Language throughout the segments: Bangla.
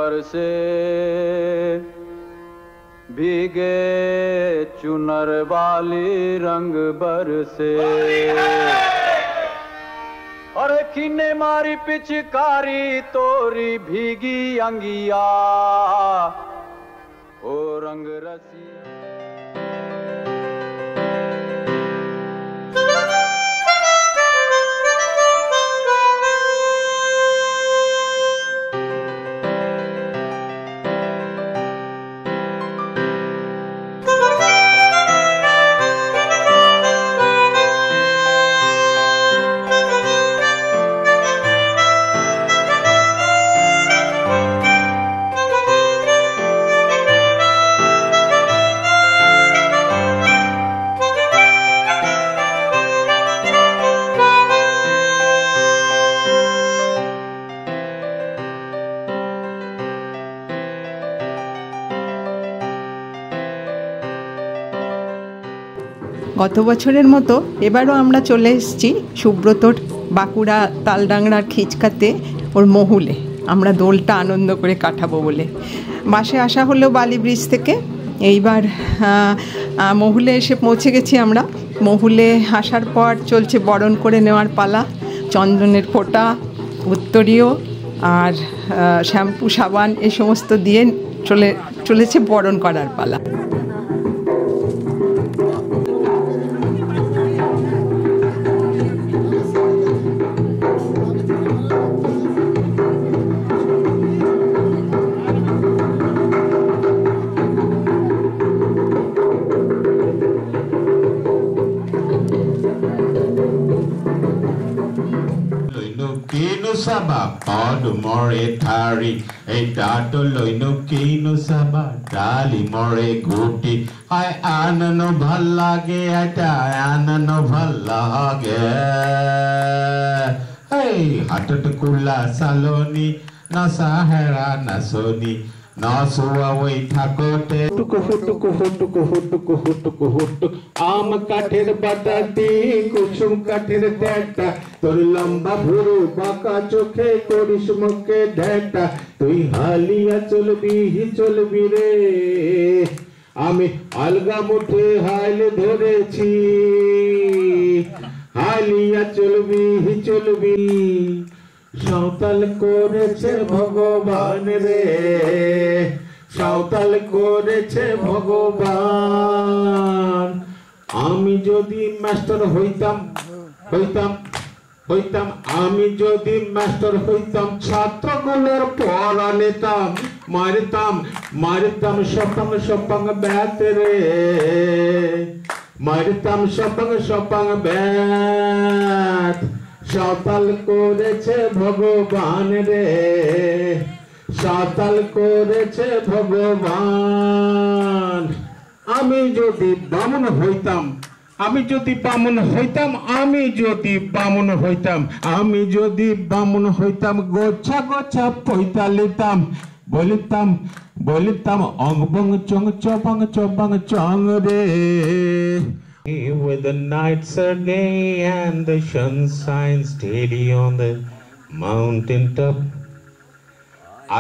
बरसे भीगे चुनर वाली रंग बरसे अरे किने मारी पिचकारी तोरी भीगी अंगिया ओ रंग रसी গত বছরের মতো এবারও আমরা চলে এসেছি সুব্রতর বাঁকুড়া তালডাংরার খিচকাতে ওর মহুলে আমরা দোলটা আনন্দ করে কাটাবো বলে বাসে আসা হলো বালি ব্রিজ থেকে। এইবার মহুলে এসে পৌঁছে গেছি আমরা। মহুলে আসার পর চলছে বরণ করে নেওয়ার পালা, চন্দনের ফোঁটা, উত্তরীয় আর শ্যাম্পু সাবান এই সমস্ত দিয়ে চলেছে বরণ করার পালা। Saba padu more thari e dato loino kino saba dali more guti I anano bhallage ata anano bhallage hey hatat kula saloni na sahara nasoni na suwa wai thakote tuku futuku futuku futuku futuku futuk am kathir badati kusum kathir deta তোর লম্বা ভুরু বাঁকা চোখে করিস মুখে ঢেটা তুই হালিয়া চলবি রে আমি আলগা মুঠে হাইল ধরেছি হালিয়া চলবি সাঁওতাল করেছে ভগবান রে সাঁওতাল করেছে ভগবান আমি যদি মাস্টার হইতাম আমি যদি মাস্টার হইতাম ছাত্রগুলোর পড়া নিতাম মারিতাম সপাং ব্যাত রে মারিতাম সপাং ব্যাত সাঁওতাল করেছে ভগবান রে সাঁওতাল করেছে ভগবান আমি যদি বামুন হইতাম আমি যদি বামুন হইতাম গোছা পৈতা লিতাম বলিতাম অংবং চং রে With the nights are gay and the sun shines steady on the mountain top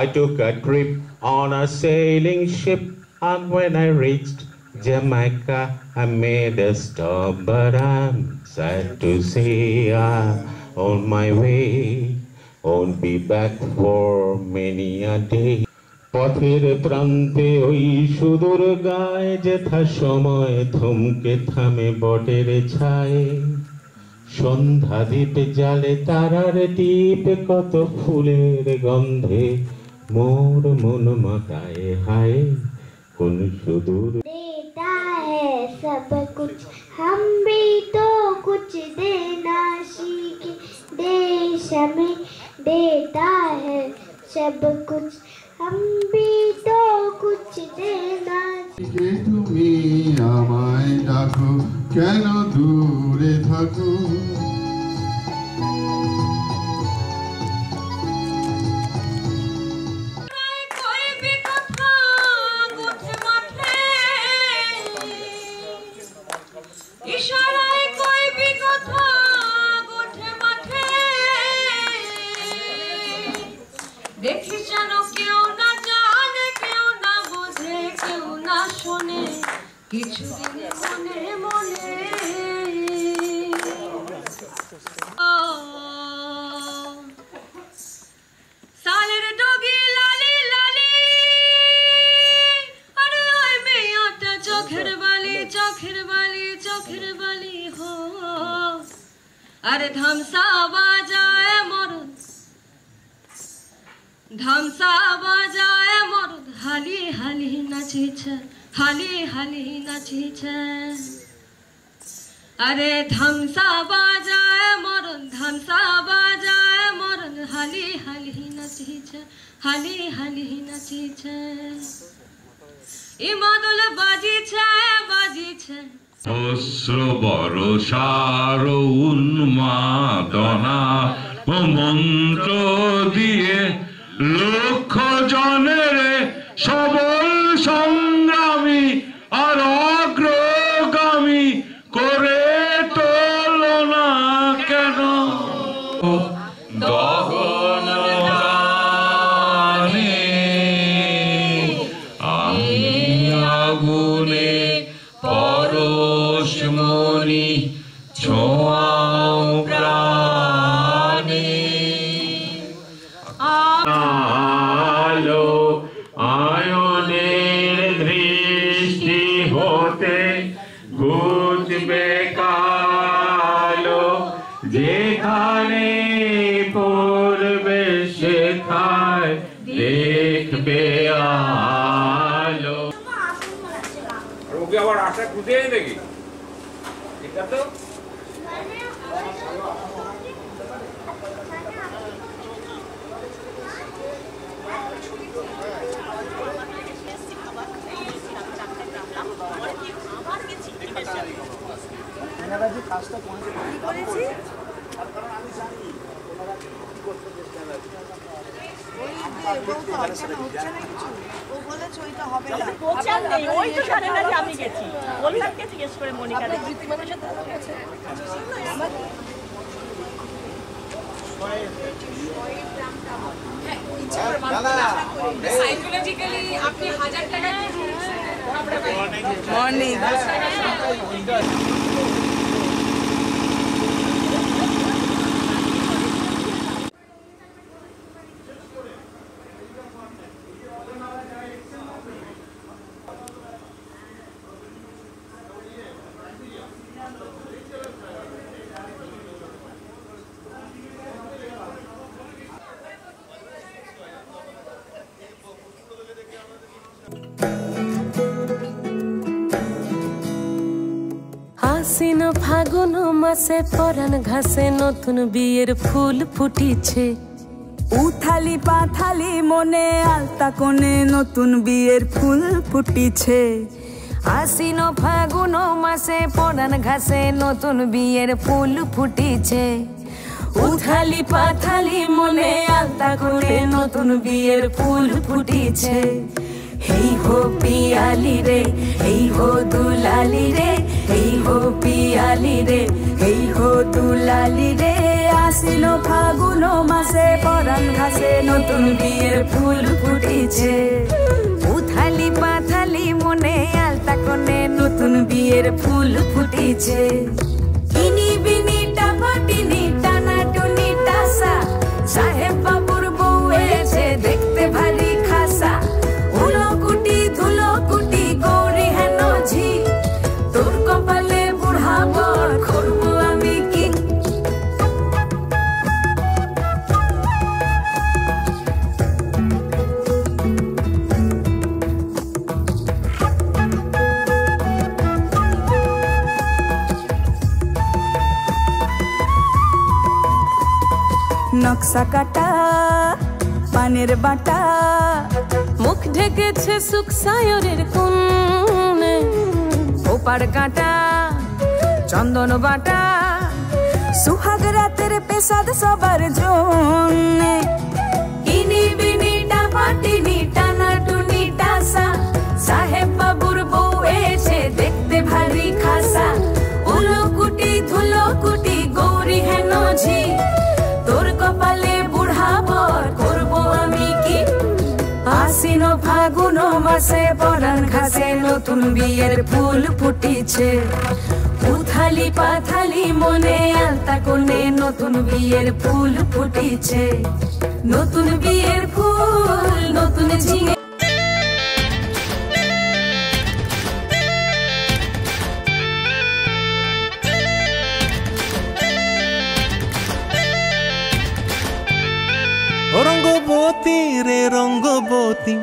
I took a trip on a sailing ship and when I reached Jamaica, I made a stop, but I'm sad to say I'm on my way. Won't be back for many a day. পথের প্রান্তে ওই সুদূর গায়ে যেথা সময় থমকে থামে বটের ছায়ে সন্ধ্যা দ্বীপে জালে তারার টিপ কত ফুলের গন্ধে মোর মন মাতায় হায় কোন সুদূর सब कुछ हम भी तो कुछ देना सीखे देश हमें देता है सब कुछ हम भी तो कुछ देना सीखे তুমি আমায় ডাকো কেন দূরে থাকো দেখিস যেন কেউ না কিছুদিনে মনে মনে সালের ডগি লালি লালি আরে ওই মেয়েটা চোখের বালি চোখের বালি চোখের বালি হো আরে ধামসা বাজায় মরদ ধামসা বাজায় মরদ হালি হালি নাচিছে হালি হালি নাচিছে আরে ধামসা বাজায় মরদ ধামসা বাজায় মরদ হালি হালি নাচিছে হালি হালি নাচিছে ই মাদল বাজিছে বাজিছে অস্ত্র বর্ষার উন্মাদনা ও মন্ত্র দিয়ে লক্ষ জনের সবল সংগ্রামী আর অগ্রগামী করে তোলো না কেন দহন গানে আমি আগুনে পরশমণি ছোঁয়াও প্রাণে আলো আয়নের দৃষ্টি হতে ঘুচবে কালো যেখানে পড়বে সেখায় দেখবে আলো ওকে আবার আশা খুঁজে দেখি এটা তো কাজটা করেছি আমি জানি সাইকোলজিক্যালি আপনি 1000 টাকা মর্নিং আশ্বিন ফাগুন মাসে পরাণ ঘাসে নতুন বিয়ের ফুল ফুটিছে উথালি পাথালি মনে আলতা কোণে নতুন বিয়ের ফুল ফুটিছে আশ্বিন ফাগুন মাসে পরাণ ঘাসে নতুন বিয়ের ফুল ফুটিছে উথালি পাথালি মনে আলতা কোণে নতুন বিয়ের ফুল ফুটিছে হেই হো পিয়ালি রে হেই হো দুলালি রে হেই হো পিয়ালি রে হেই হো দুলালি রে আসিল ফাগুন মাসে পরাণ ঘাসে নতুন বিয়ের ফুল ফুটিছে উথালি পাথালি মনে আলতা কোণে নতুন বিয়ের ফুল ফুটিছে ইনি বিনি টাপাটিনি টানা টুনি টাসা সাহেব বাবুর বউ এসে দেখতে ভারী খাসা উলো কুটি ধুলো কুটি গৌরী হেন ঝি তোর কপালে বুড়া বর করবো আমি কি নকশা কাটা পানের বাটা মুখ ঢেকেছে সুখ সায়রের কোণে ওপার কাটা চন্দন বাটা সুহাগ রাতের পেশাদ সবার জন্যে ইনি বিনি টাপাটিনি টানা টুনি টাসা সাহেব বাবুর বউ এসে দেখতে ভারী খাসা উলো কুটি ধুলো কুটি গৌরী হেন ঝি তোর কপালে বুড়া বর করবো আমি কি আশ্বিন ফাগুন পাশে পরাণ ঘাসে নতুন বিয়ের ফুল ফুটিছে। উথালি পাথালি মনে আলতা কোণে নতুন বিয়ের ফুল ফুটিছে। নতুন বিয়ের ফুল নতুন ঝিঙে রঙ্গবতী রে রঙ্গবতী,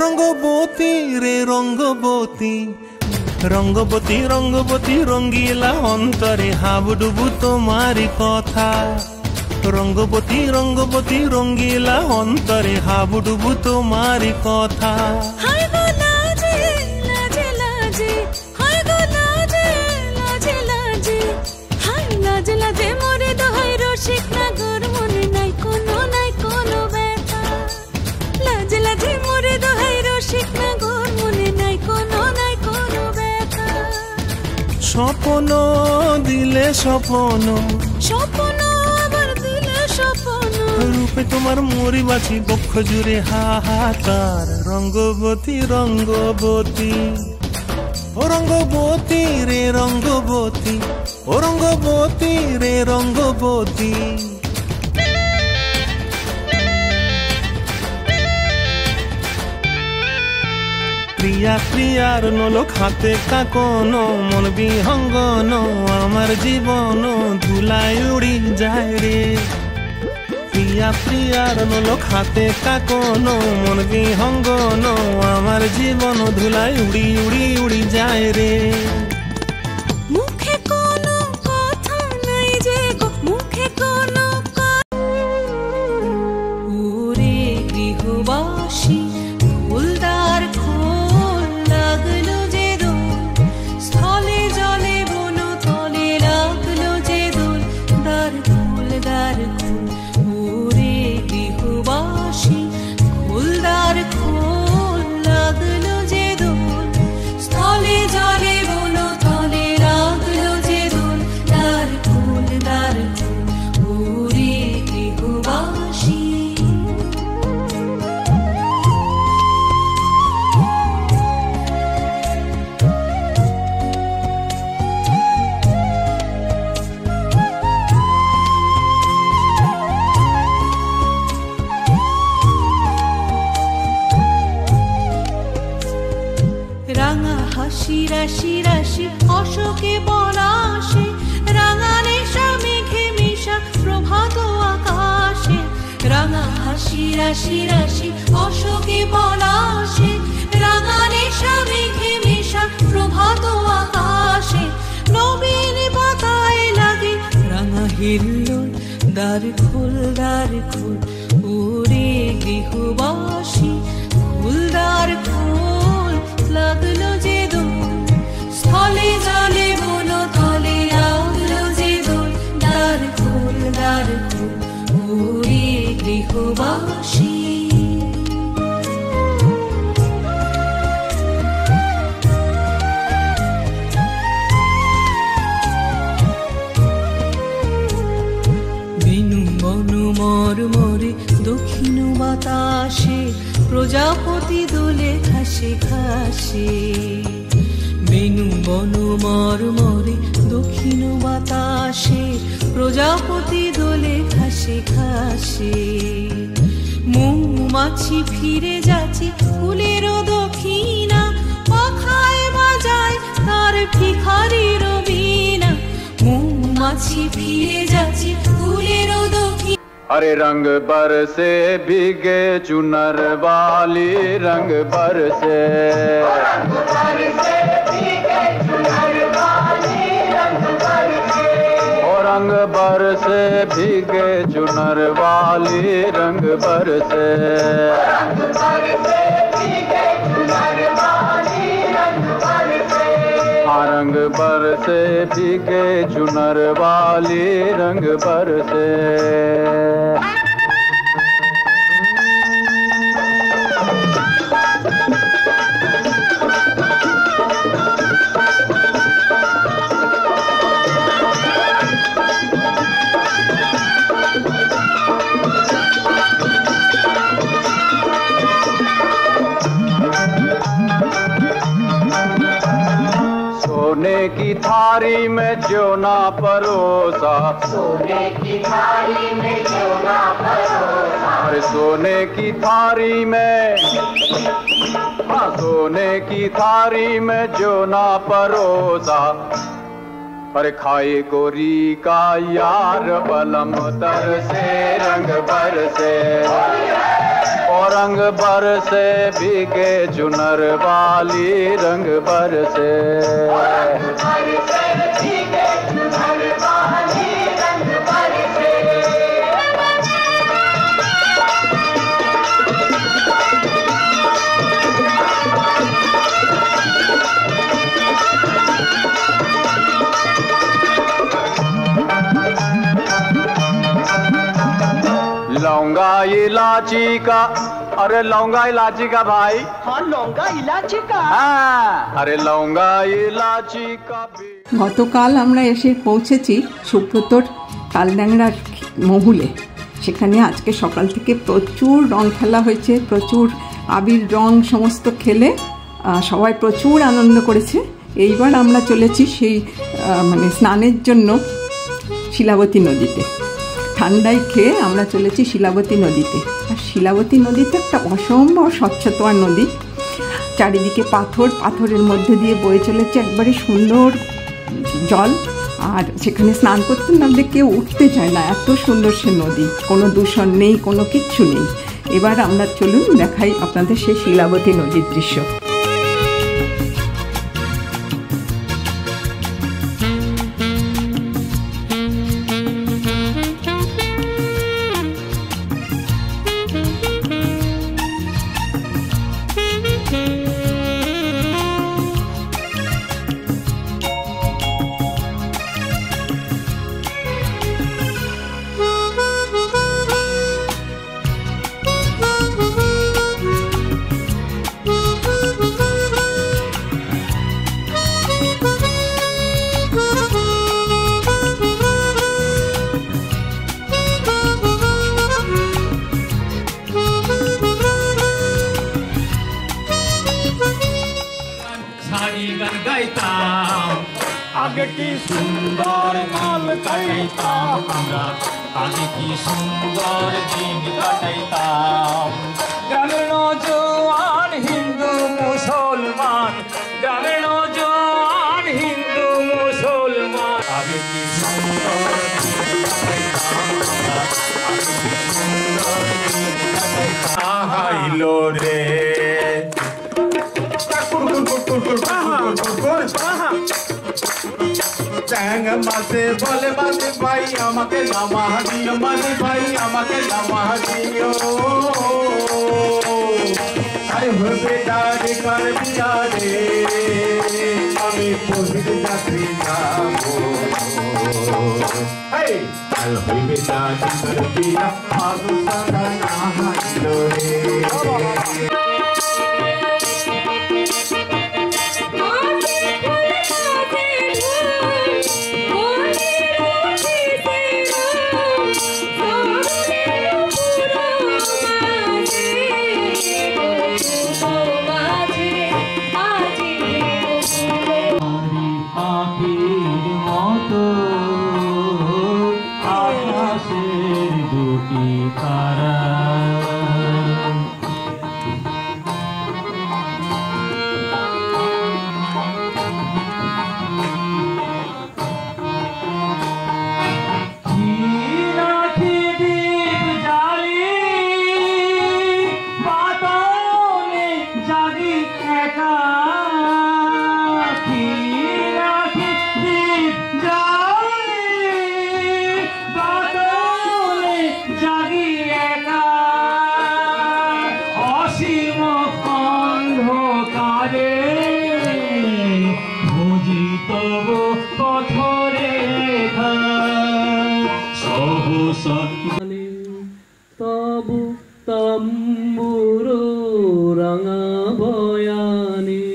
রঙ্গবতী রে রঙ্গবতী, রঙ্গবতী রঙ্গবতী রঙ্গিলা অন্তরে হাবুডুবু তোমারি কথা। রঙ্গবতী রঙ্গবতী রঙ্গিলা অন্তরে হাবুডুবু তোমারি কথা। স্বপ্ন দিলে স্বপ্ন, স্বপ্ন আবার দিলে স্বপ্ন, রূপে তোমার মরি বাছি বক্ষ জুড়ে হাহাকার। রঙ্গবতী রঙ্গবতী, ও রঙ্গবতী রে রঙ্গবতী, ও রঙ্গবতী রে রঙ্গবতী। প্রিয়া প্রিয়ার নলোক হাতে কাকন, মন বিহঙ্গন আমার জীবন ধুলায় উড়ি যায় রে। প্রিয়া প্রিয়ার নলোক হাতে কাকন, মন বিহঙ্গন আমার জীবন ধুলায় উড়ি উড়ি উড়ি যায় রে। মুখে কোনো কথা নাই যে গো, মুখে কোনো ওরে গৃহবাসী ফুলদার খোল লাগলো যে দোল, স্থলে জলে বন তলে লাগলো যে দোল, দ্বার খোল দ্বার খোল। ওরে গৃহবাসী ফুলদার খোল লাগলো যে দোল, স্থলে জলে বন তলে লাগলো যে দোল, দ্বার খোল দ্বার খোল। ওরে গৃহবাসী রাঙা হাসি রাশি রাশি অশোকে পলাশে, রাঙা নেশা মেঘে মিশা প্রভাত আকাশে। রাঙা হাসি রাশি রাশি অশোকে পলাশে, রাঙা নেশা মেঘে মিশা প্রভাত আকাশে। নবীন পাতায় লাগে রাঙা হিল্লোল, দ্বার খোল দ্বার খোল। ওরে গৃহবাসী ফুলদার খোল লাগলো যে দোল, স্থলে জলে বন তলে লাগলো যে দোল, দ্বার খোল দ্বার খোল। ওরে গৃহবাসী বেনু বনু মর মরে দক্ষিণ বাতাসে, প্রজাপতি দোলে ঘাসে ঘাসে। বেনু বনু মর মরে দক্ষিণ বাতাসে, প্রজাপতি দোলে ঘাসে ঘাসে। মৌমাছি ফিরে যাচ্ছে ফুলেরও দক্ষিণা, পাখায় বাজায় তার ভিখারির বীণা। মৌমাছি ফিরে যাচ্ছে ফুলেরও দক্ষিণা। अरे रंग बरसे भीगे चुनर वाली, रंग बरसे रंग बरसे भीगे चुनर वाली, रंग बरसे। और रंग बरसे भीगे चुनर वाली, रंग बरसे रंग बरसे भीगे चुनर वाली, रंग बरसे। हाँ रंग बरसे भीगे चुनर वाली, रंग बरसे। ना परोसा, सोने की थाली में जो ना परोसा, अरे सोने की थाली में, हाँ सोने की थाली में जो ना परोसा, पर खाए गोरी का यार बलम तर से रंग भर से, और रंग भर से भीगे चुनर वाली रंग भर से, भीगे चुनर वाली रंग भर से। लौंगा इलाची का, अरे लौंगा इलाची का भाई, हाँ लौंगा इलाची का, हाँ अरे लौंगा इलाची का। গতকাল আমরা এসে পৌঁছেছি সুব্রতর তালড্যাংরার মহুলে। সেখানে আজকে সকাল থেকে প্রচুর রং খেলা হয়েছে, প্রচুর আবির রং সমস্ত খেলে সবাই প্রচুর আনন্দ করেছে। এইবার আমরা চলেছি সেই মানে স্নানের জন্য শিলাবতী নদীতে। ঠান্ডায় খেয়ে আমরা চলেছি শিলাবতী নদীতে। আর শিলাবতী নদীতে একটা অসম্ভব স্বচ্ছতার নদী, চারিদিকে পাথর, পাথরের মধ্যে দিয়ে বয়ে চলেছে একবারে সুন্দর জল। আর সেখানে স্নান করতে নামলে কেউ উঠতে চায় না, এত সুন্দর সে নদী, কোনো দূষণ নেই, কোনো কিচ্ছু নেই। এবার আমরা চলুন দেখাই আপনাদের সেই শিলাবতী নদীর দৃশ্য। आगे की सुंदर माल काटाइताम আমরা, आगे की सुंदर दिन काटाइताम। গ্রামের নওজোয়ান হিন্দু মুসলমান, গ্রামের নওজোয়ান হিন্দু মুসলমান, आगे की सुंदर दिन काटाइताम আমরা, आगे की सुंदर दिन काटाइताम। আহাইলো রে চ্যাং মাসে বলে মাসে ভাই আমাকে নামা দিও, মানে ভাই আমাকে নামা দিও। আরে হবে দাঁড়ে কর বিয়া রে, আমি পহিল যাত্রী যাবো। আর হইবে দাঁড়ে কর বিয়া, আগু সাদা না হাইলো রে। তবু তাম্বুরো রাঙা বয়ানে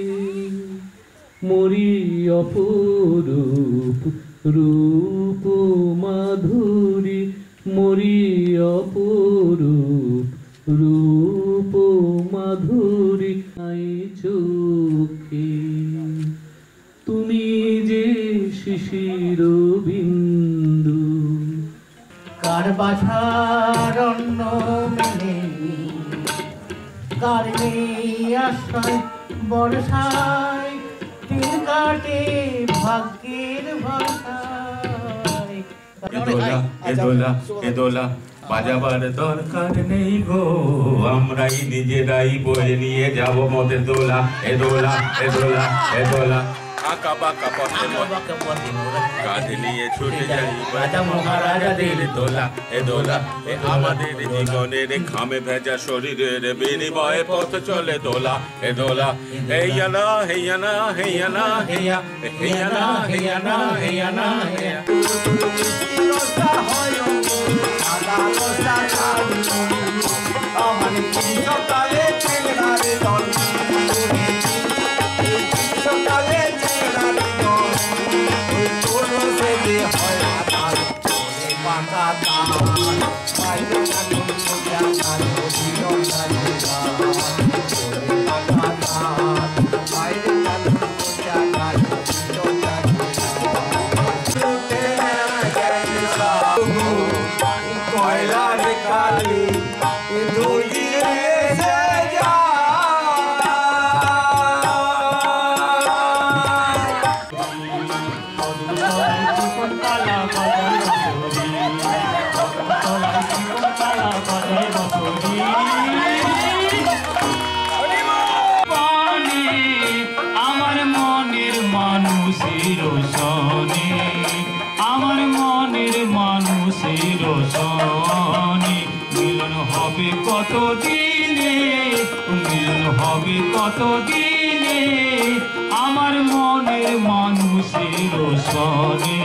মরি অপরূপ রূপ মাধুরী, মরি অপরূপ রূপ মাধুরী। আই চোখে তুমি যে শিশির কার বাসার অন্য মেলে কার নেই আশ্রয় বর্ষায় দিন কাটে ভাগ্যের ভরসায়। এদোলা বাজাবার দরকার নেই গো, আমরাই নিজেরাই বয়ে নিয়ে যাব মদের দোলা। এদোলা এদোলা এদোলা আঁকা বাঁকা পথে কাঁধে নিয়ে ছুটে যাই রাজা মহারাজাদের দোলা। এদোলা আমাদের জীবনের ঘামে ভেজা শরীরের বিনিময়ে পথ চলে দোলা। এদোলা হেয়া না হেয়া না হেয়া না হেয়া হেয়া না হেয়া না হেয়া না হেয়া। আমার মনের মানুষের সনে মিলন হবে কত দিনে, মিলন হবে কত দিনে আমার মনের মানুষের সনে।